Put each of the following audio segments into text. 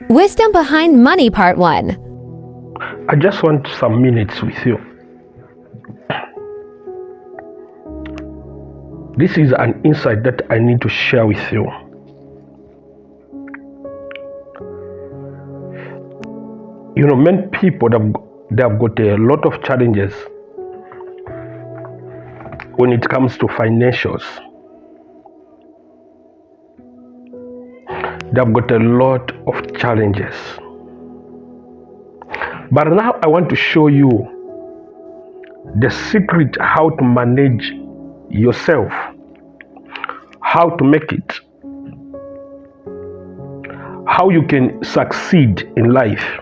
Wisdom Behind Money Part 1. I just want some minutes with you. This is an insight that I need to share with you. You know, many people they have got a lot of challenges when it comes to financials. They have got a lot of challenges. But now I want to show you the secret how to manage yourself, how to make it, how you can succeed in life.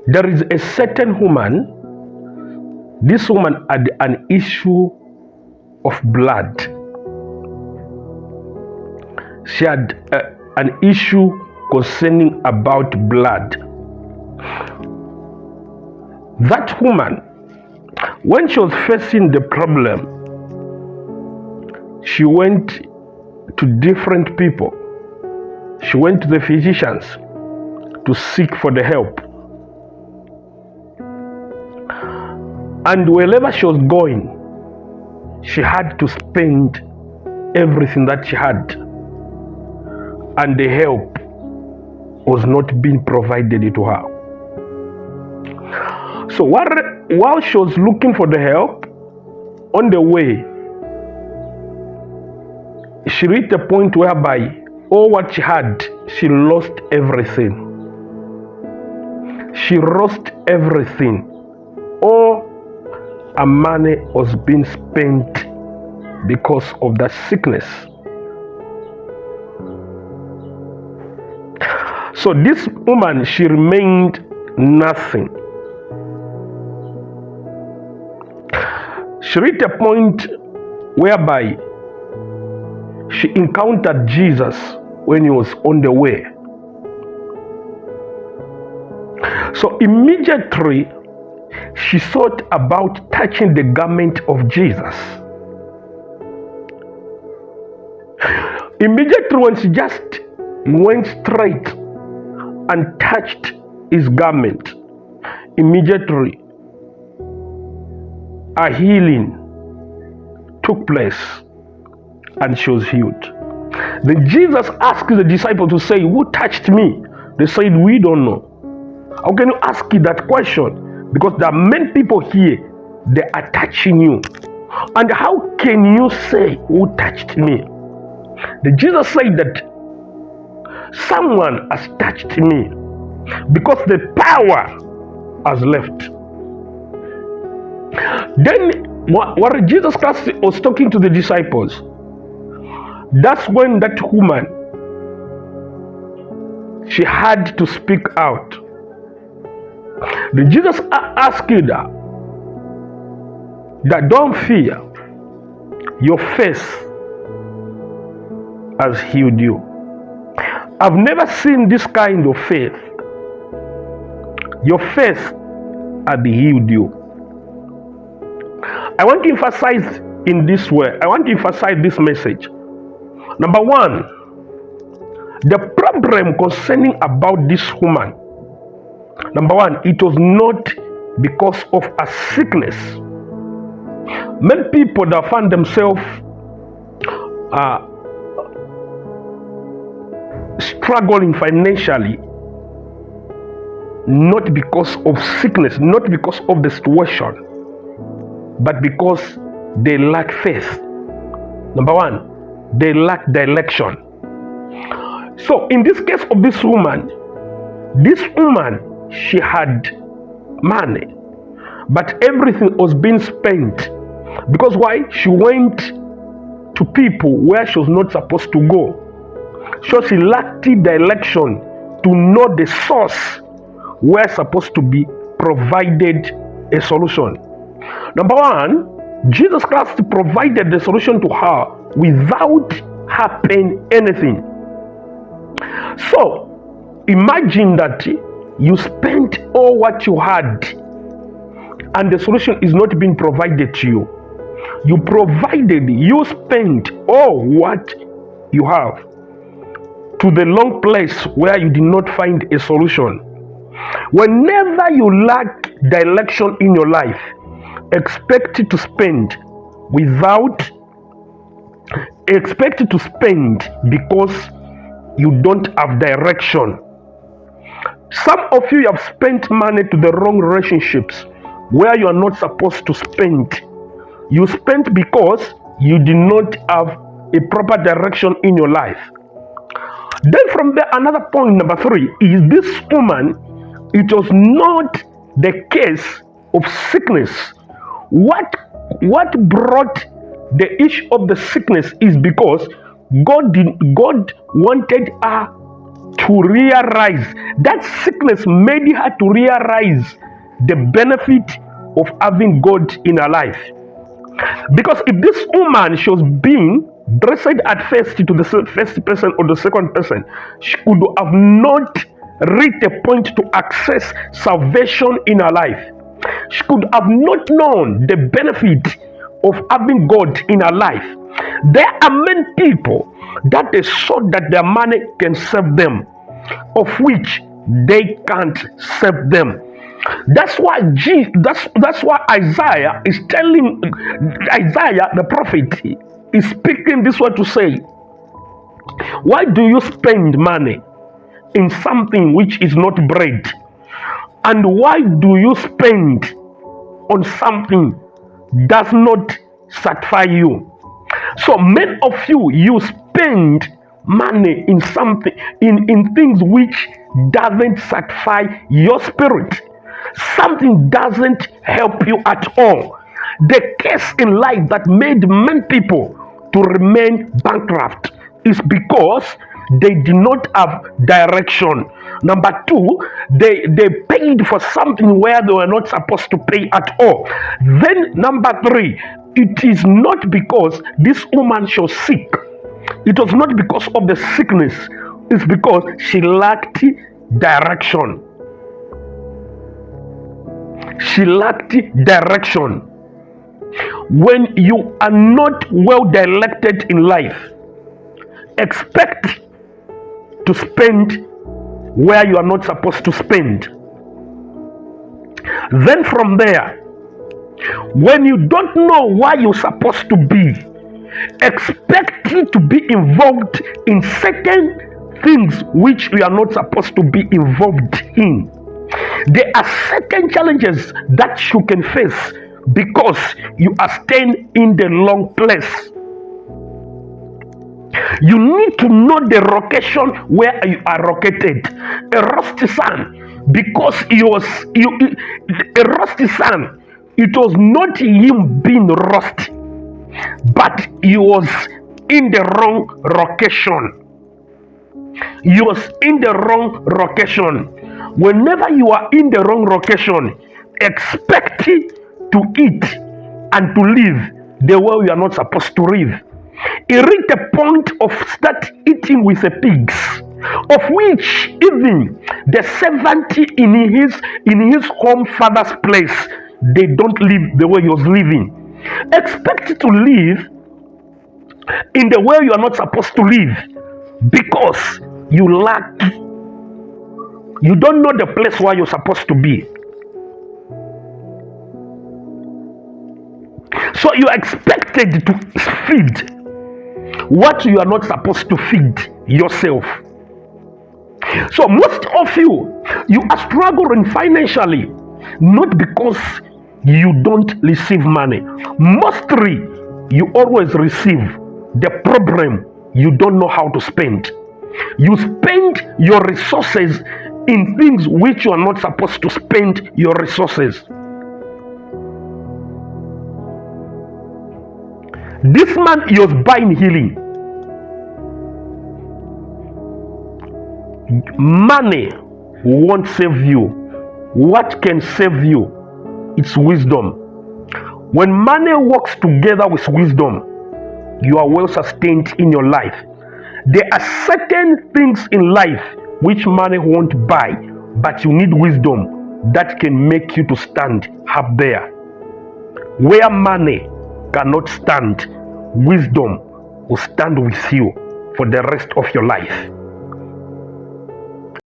There is a certain woman. This woman had an issue of blood. She had an issue concerning about blood. That woman, when she was facing the problem, she went to different people. She went to the physicians to seek for the help. And wherever she was going, she had to spend everything that she had. And the help was not being provided to her. So while she was looking for the help, on the way, she reached a point whereby all what she had, she lost everything. She lost everything. All her money was being spent because of that sickness. So this woman, she remained nothing. She reached a point whereby she encountered Jesus when he was on the way. So immediately she thought about touching the garment of Jesus. Immediately when she just went straight and touched his garment, immediately a healing took place and she was healed. Then Jesus asked the disciples to say, "Who touched me?" They said, "We don't know." How can you ask that question? Because there are many people here, they are touching you. And how can you say, "Who touched me?" Then Jesus said that someone has touched me because the power has left. Then what Jesus Christ was talking to the disciples, that's when that woman, she had to speak out. Then Jesus asked her that don't fear, your faith has healed you. I've never seen this kind of faith. Your faith has healed you. I want to emphasize in this way. I want to emphasize this message. Number one, the problem concerning about this woman. Number one, it was not because of a sickness. Many people that find themselves struggling financially, not because of sickness, not because of the situation, but because they lack faith. Number one, they lack direction. So in this case of this woman, she had money, but everything was being spent. Because why? She went to people where she was not supposed to go. So she lacked the direction to know the source where supposed to be provided a solution. Number one, Jesus Christ provided the solution to her without her paying anything. So imagine that you spent all what you had and the solution is not being provided to you. You spent all what you have to the long place where you did not find a solution. Whenever you lack direction in your life, expect to spend because you don't have direction. Some of you have spent money to the wrong relationships where you are not supposed to spend. You spent because you did not have a proper direction in your life. Then from there, another point, number 3, is this woman, it was not the case of sickness. What brought the issue of the sickness is because God wanted her to realize that sickness made her to realize the benefit of having God in her life. Because if this woman, she was being blessed at first to the first person or the second person, she could have not reached a point to access salvation in her life. She could have not known the benefit of having God in her life. There are many people that they saw that their money can save them, of which they can't save them. That's why Isaiah is telling, Isaiah the prophet is speaking this word to say, why do you spend money in something which is not bread? And why do you spend on something does not satisfy you? So many of you spend money in something, in things which doesn't satisfy your spirit. Something doesn't help you at all. The case in life that made many people to remain bankrupt is because they did not have direction. Number 2, they paid for something where they were not supposed to pay at all. Then number 3, it is not because this woman was sick. It was not because of the sickness. It's because she lacked direction. She lacked direction. When you are not well directed in life, expect to spend where you are not supposed to spend. Then from there, when you don't know where you're supposed to be, expect to be involved in certain things which you are not supposed to be involved in. There are certain challenges that you can face because you are staying in the wrong place. You need to know the location where you are located. A rusty son, because a rusty son, it was not him being rusty, but he was in the wrong location. He was in the wrong location. Whenever you are in the wrong location, expect to eat and to live the way you are not supposed to live. He reached the point of start eating with the pigs, of which even the servant in his home father's place, they don't live the way he was living. Expect to live in the way you are not supposed to live because you don't know the place where you're supposed to be. So you are expected to feed what you are not supposed to feed yourself. So most of you are struggling financially, not because you don't receive money. Mostly, you always receive. The problem, you don't know how to spend. You spend your resources in things which you are not supposed to spend your resources. This man, he was buying healing. Money won't save you. What can save you? It's wisdom. When money works together with wisdom, you are well sustained in your life. There are certain things in life which money won't buy, but you need wisdom that can make you to stand up there. Where money cannot stand, wisdom will stand with you for the rest of your life.